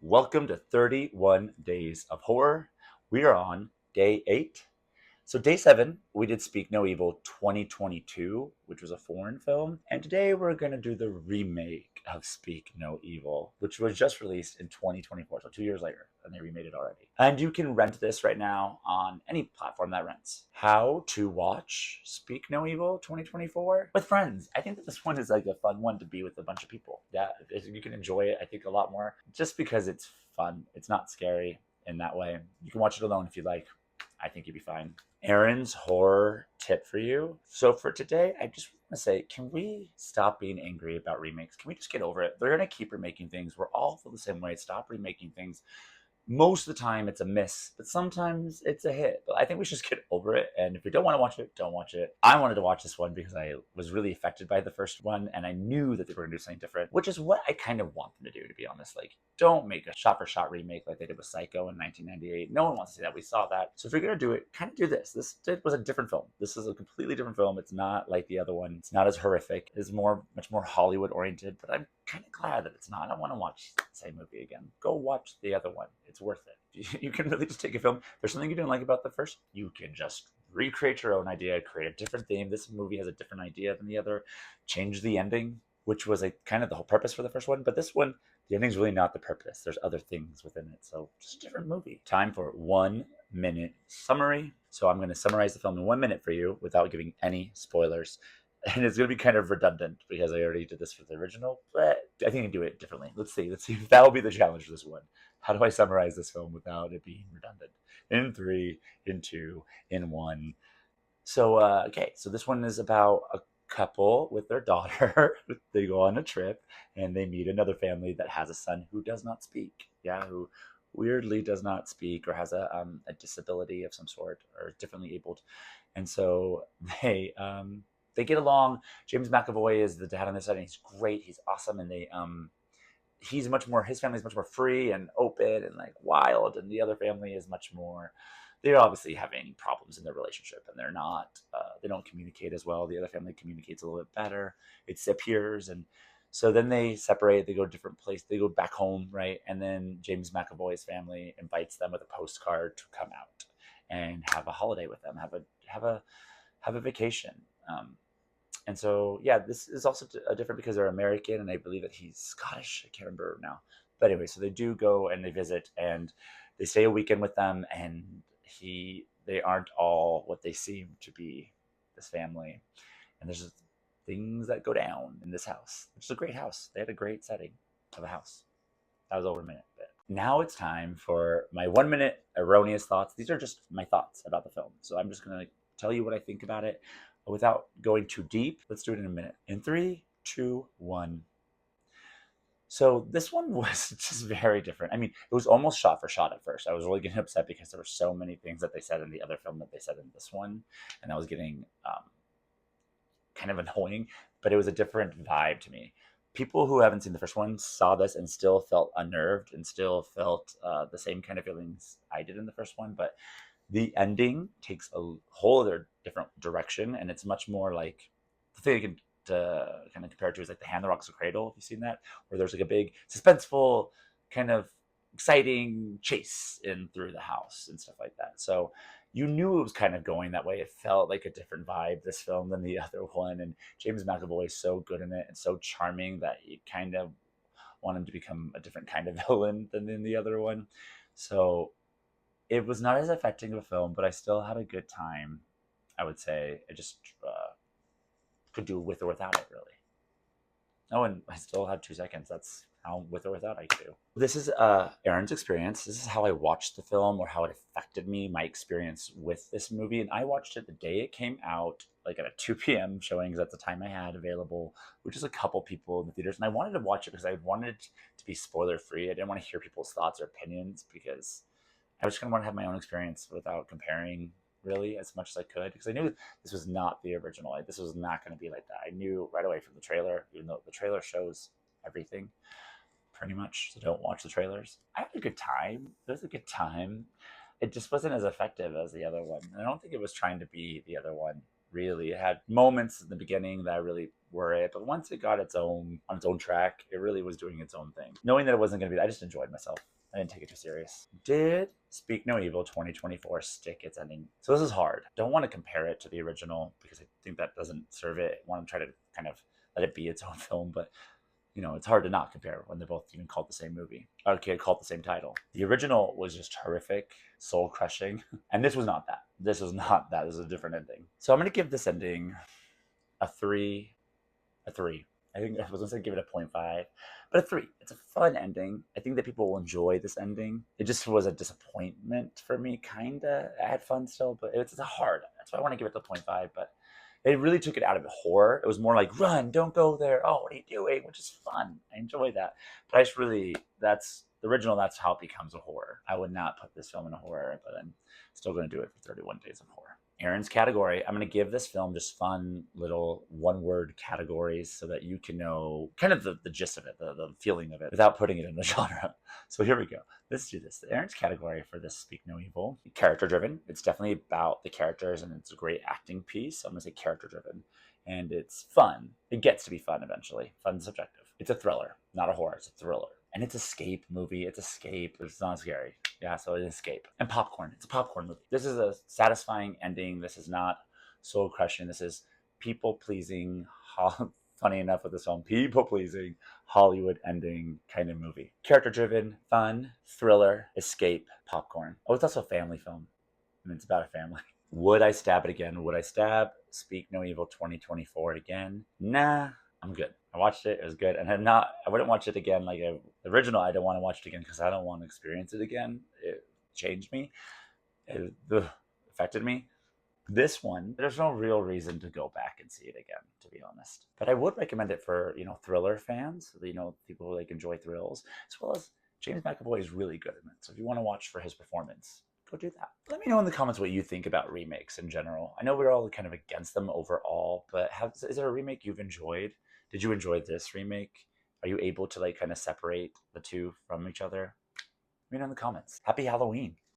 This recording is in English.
Welcome to 31 Days of Horror. We are on day 8. So, day 7, we did Speak No Evil 2022, which was a foreign film. And today we're going to do the remake of Speak No Evil, which was just released in 2024, so 2 years later, and they remade it already. And you can rent this right now on any platform that rents. How to watch Speak No Evil 2024 with friends. I think that this one is like a fun one to be with a bunch of people. Yeah, you can enjoy it, I think, a lot more just because it's fun. It's not scary in that way. You can watch it alone if you like. I think you'd be fine. Aaron's horror tip for you. So for today, I just want to say, can we stop being angry about remakes? Can we just get over it? They're going to keep remaking things. We're all feel the same way. Stop remaking things. Most of the time it's a miss, but sometimes it's a hit. But I think we should just get over it. And if we don't want to watch it, don't watch it. I wanted to watch this one because I was really affected by the first one, and I knew that they were going to do something different, which is what I kind of want them to do, to be honest. Like, don't make a shot for shot remake like they did with Psycho in 1998. No one wants to see that. We saw that. So if you're going to do it, kind of do this. This was a different film. This is a completely different film. It's not like the other one. It's not as horrific. It's much more Hollywood oriented, but I'm kind of glad that it's not. I don't want to watch the same movie again. Go watch the other one. It's worth it. You can really just take a film. There's something you didn't like about the first. You can just recreate your own idea, create a different theme. This movie has a different idea than the other. Change the ending, which was a kind of the whole purpose for the first one. But this one, the ending's really not the purpose. There's other things within it. So just a different movie. Time for 1 minute summary. So I'm going to summarize the film in 1 minute for you without giving any spoilers. And it's going to be kind of redundant because I already did this for the original, but I think I can do it differently. Let's see if that will be the challenge for this one. How do I summarize this film without it being redundant? In 3, in 2, in 1. So, okay, so this one is about a couple with their daughter. They go on a trip and they meet another family that has a son who does not speak. Yeah, who weirdly does not speak or has a disability of some sort or is differently abled. And so they get along. James McAvoy is the dad on this side, and he's great. He's awesome, and his family is much more free and open and like wild, and the other family is much more. They're obviously having problems in their relationship, and they don't communicate as well. The other family communicates a little bit better. It appears, and so then they separate. They go to different places. They go back home, right? And then James McAvoy's family invites them with a postcard to come out and have a holiday with them, have a vacation. And so, yeah, this is also different because they're American, and I believe that he's Scottish. I can't remember now, but anyway, so they do go and they visit, and they stay a weekend with them, and they aren't all what they seem to be. This family, and there's things that go down in this house, which is a great house. They had a great setting of a house. That was over a minute, but now it's time for my 1 minute erroneous thoughts. These are just my thoughts about the film, so I'm just gonna tell you what I think about it without going too deep. Let's do it in a minute. In 3, 2, 1. So this one was just very different. I mean, it was almost shot for shot at first. I was really getting upset because there were so many things that they said in the other film that they said in this one, and that was getting kind of annoying. But it was a different vibe to me. People who haven't seen the first one saw this and still felt unnerved and still felt the same kind of feelings I did in the first one. But the ending takes a whole other different direction, and it's much more like the thing I can kind of compare it to is like The Hand That Rocks the Cradle. Have you seen that? Where there's like a big suspenseful kind of exciting chase in through the house and stuff like that. So you knew it was kind of going that way. It felt like a different vibe, this film, than the other one. And James McAvoy is so good in it and so charming that you kind of want him to become a different kind of villain than in the other one. So it was not as affecting of a film, but I still had a good time. I would say I just could do with or without it, really. Oh, and I still have 2 seconds. That's how with or without I could do. This is Aaron's experience. This is how I watched the film or how it affected me, my experience with this movie. And I watched it the day it came out, like at a 2 p.m. showing, because that's the time I had available, which is a couple people in the theaters. And I wanted to watch it because I wanted to be spoiler free. I didn't want to hear people's thoughts or opinions because I was just going to want to have my own experience without comparing really as much as I could, because I knew this was not the original. This was not going to be like that. I knew right away from the trailer, even though the trailer shows everything pretty much. So don't watch the trailers. I had a good time. It was a good time. It just wasn't as effective as the other one. And I don't think it was trying to be the other one, really. It had moments in the beginning that I really were it, but once it got on its own track, it really was doing its own thing. Knowing that it wasn't going to be, I just enjoyed myself. I didn't take it too serious. Did Speak No Evil 2024 stick its ending? So this is hard. Don't want to compare it to the original because I think that doesn't serve it. I want to try to kind of let it be its own film, but it's hard to not compare when they're both even called the same movie. Okay, called the same title. The original was just horrific, soul crushing, and this was not that. This was not that. This is a different ending. So I'm gonna give this ending a 3. A 3. I think I was gonna say give it a 0.5, but a 3. It's a fun ending. I think that people will enjoy this ending. It just was a disappointment for me, kinda. I had fun still, but it's hard. That's why I want to give it the 0.5, but they really took it out of the horror. It was more like, run, don't go there. Oh, what are you doing? Which is fun. I enjoy that. But I just really, that's the original, that's how it becomes a horror. I would not put this film in a horror, but I'm still going to do it for 31 Days of Horror. Aaron's category, I'm going to give this film just fun little one-word categories so that you can know kind of the gist of it, the feeling of it, without putting it in the genre. So here we go. Let's do this. Aaron's category for this Speak No Evil, character-driven. It's definitely about the characters, and it's a great acting piece. So I'm going to say character-driven. And it's fun. It gets to be fun eventually. Fun subjective. It's a thriller, not a horror. It's a thriller. And it's escape movie. It's escape. It's not scary. Yeah, so it's escape. And popcorn. It's a popcorn movie. This is a satisfying ending. This is not soul crushing. This is people pleasing. Funny enough with this film, people pleasing Hollywood ending kind of movie. Character driven, fun, thriller, escape, popcorn. Oh, it's also a family film. I mean, it's about a family. Would I stab it again? Would I stab Speak No Evil 2024 again? Nah, I'm good. I watched it. It was good. And I wouldn't watch it again. Like the original, I don't want to watch it again because I don't want to experience it again. It changed me. It affected me. This one, there's no real reason to go back and see it again, to be honest. But I would recommend it for, thriller fans, people who enjoy thrills, as well as James McAvoy is really good in it. So if you want to watch for his performance, go do that. Let me know in the comments what you think about remakes in general. I know we're all kind of against them overall, but is there a remake you've enjoyed? Did you enjoy this remake? Are you able to kind of separate the two from each other? Let me know in the comments. Happy Halloween.